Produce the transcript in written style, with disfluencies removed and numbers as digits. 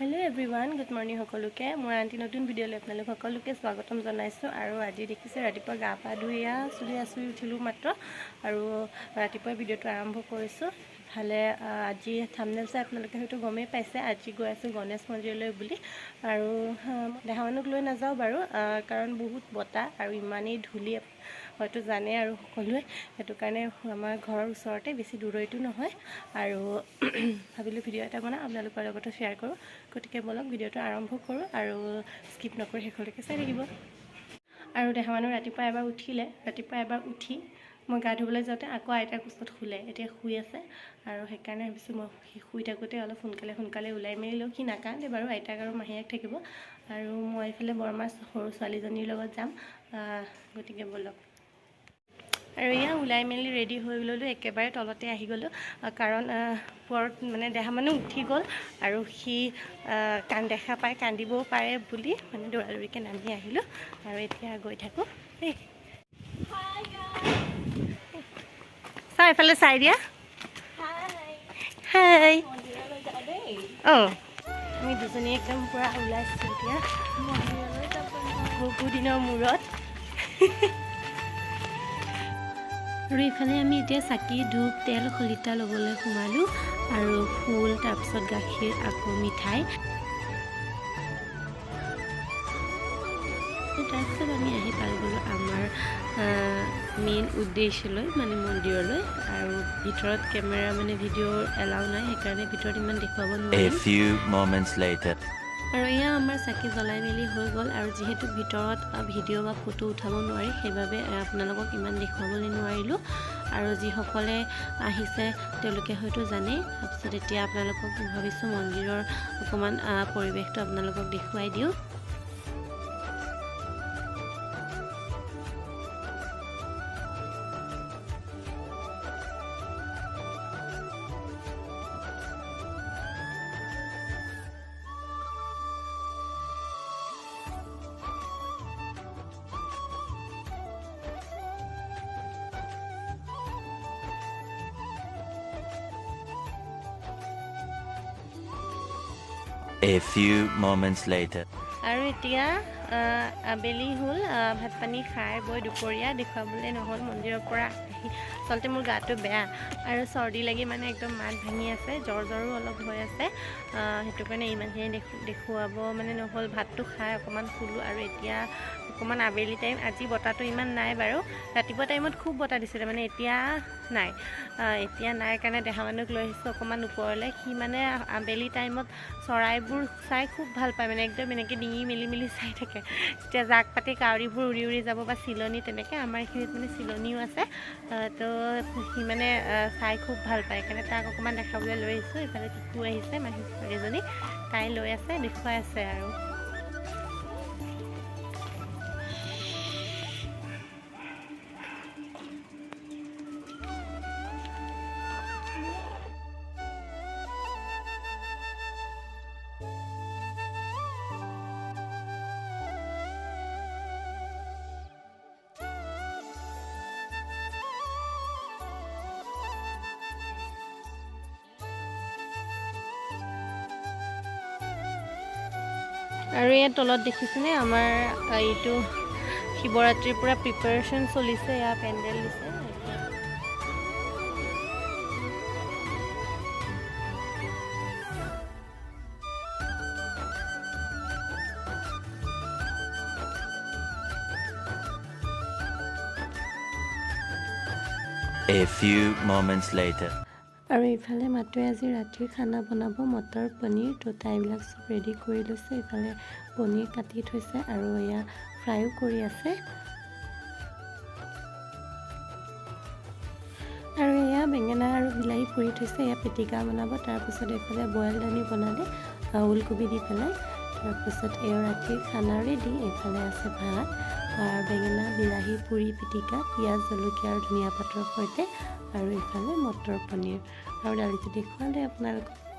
Hello everyone good morning सकलोके मैं aunty नतुन video आपलोक सकलोके स्वागतम जनाइছো और आज देखिसे रातिपुवा गा पा धुई चुली आसुई उठिलो मात्र और रातिपुवा भिडिओ आरम्भ करिছো भाले आज थाम्बनेल चाइ आपलोके हयतो गमेই पाइছে आज गई आছো गणेश मन्दिरলৈ बुली और देहा मानुक লৈ नाजाও बारू कारण बहुत बताह और इमानेই धूली হয়তো জানে আৰু সকলোৱে এটো কাৰণে আমাৰ ঘৰৰ ওচৰতে বেছি দূৰইটো নহয় আৰু ভাবিলো ভিডিও এটা বনা আপোনালোকৰ লগত শেয়াৰ কৰো গতিকে বলক ভিডিওটো আৰম্ভ কৰো আৰু স্কিপ নকৰি শেষলৈকে চাই থাকিব আৰু দেখা মানুহ ৰাতিপুৱা এবাৰ উঠি মই গা ধুবলৈ যাওঁতে আকৌ আইতাৰ কোচত শুলে এতিয়া শুই আছে আৰু সেইকাৰণে ভাবিছো মই শুই থাকোতে অলপ সোনকালে ওলাই মেলি লও কি নাকান্দে বাৰু আইতাক আৰু মাহিয়াক থাকিব আৰু মই ইফালে বৰমাৰ সৰু ছোৱালীজনীৰ লগত যাম গতিকে বলক আৰু ইয়া উলাই মেলি ৰেডি হৈ গলো একেবাৰে তলতে আহি গলো কাৰণ পৰত মানে দেহা মানুহ উঠি গল আৰু সি কান দেখা পায় কান্দিবও পাৰে বুলি মানে দৌৰাদৌৰিকে নামি আহিলো আৰু এতিয়া গৈ থাকো দেই চাই ফালে চাই দিয়া হাই আমি দুজনী একদম পুৰা ওলাইছো এতিয়া বহু দিনৰ মূৰত আৰু ইফালে আমি এতিয়া চাকি ধূপ তেল খলিতা লবলৈ সোমালো আৰু ফুল তাৰপিছত গাখীৰ আকৌ মিঠাই তাৰপিছত আমি আহি পাই গলো আমাৰ মেইন উদ্দেশ্যলৈ মানে মন্দিৰলৈ আৰু ভিতৰত কেমেৰা মানে ভিডিঅ' এলাউ নাই সেইকাৰণে ভিতৰত ইমান দেখুৱাব নোৱাৰিম আৰু ইয়া আমাৰ চাকি জ্বলাই মেলি হৈ গল আৰু যেহেতু ভিতৰত ভিডিঅ' বা ফটো উঠাব নোৱাৰি সেইবাবে আপোনালোকক ইমান দেখুৱাবলৈ নোৱাৰিলো আৰু যিসকলে আহিছে তেওঁলোকে হয়তো জানে তাৰপিছত এতিয়া আপোনালোকক ভাবিছো মন্দিৰৰ অকমান পৰিৱেশটো আপোনালোকক দেখুৱাই দিওঁ A few moments later. আৰু এতিয়া আবেলি হল ভাত পানী খাই বৈ দুপৰীয়া দেখুৱাবলৈ নহল মন্দিৰৰ পৰা আচলতে মোৰ গাটো বেয়া আৰু চৰ্দি লাগি মানে একদম মাত ভাঙি আছে জ্বৰো অলপ হৈ আছে সেইটো কাৰণে ইমানখিনি দেখুৱাব মানে নহল ভাতটো খাই অকমান শুলো আৰু এতিয়া অকমান আবেলি টাইম আজি বতাহটো ইমান নাই বাৰু ৰাতিপুৱা টাইমত খুব বতাহ দিছিলে মানে এতিয়া নাই কাৰণে দেহা মানুহক লৈ আহিছো অকমান ওপৰলৈ সি মানে আবেলি টাইমত চৰাইবোৰ চাই খুব ভাল পায় মানে একদম এনেকৈ ডিঙি মেলি চাই থাকে এতিয়া জাক পাতি কাউৰীবোৰ উৰি যাব বা চিলনি তেনেকৈ আমাৰ এইখিনিত মানে চিলনিও আছে তো সি মানে চাই খুব ভাল পায় সেইকাৰণে তাক অকণমান দেখাবলৈ লৈ আহিছোঁ ইফালে টিকু আহিছে মাহী ছোৱালীজনী তাই লৈ আছে দেখুৱাই আছে আৰু আৰু ইয়াত তলত দেখিছেনে আমাৰ এইটো শিৱৰাত্ৰিৰ পৰা প্ৰিপাৰেশ্যন চলিছে ইয়াত পেণ্ডেল দিছে A few moments later. আৰু ইফালে মাত্ৰই আজি ৰাতিৰ খানা বনাব মটৰ পনীৰ তো তাইবিলাক সব ৰেডি কৰি লৈছে ইফালে পনীৰ কাটি থৈছে আৰু এয়া ফ্ৰাইও কৰি আছে আৰু এয়া বেঙেনা আৰু বিলাহী পুৰি থৈছে এয়া পিটিকা বনাব তাৰপিছত এইফালে বইল দানি বনালে ওলকবি দি পেলাই তাৰপিছত এয়া ৰাতিৰ খানা ৰেডি এইফালে আছে ভাত বেঙেনা বিলাহী পুৰি পিটিকা পিঁয়াজ জলকীয়া আৰু ধনিয়া পাতৰ সৈতে আৰু ইফালে মটৰ পনীৰ আৰু দালিটো দেখুৱালে আপোনালোকক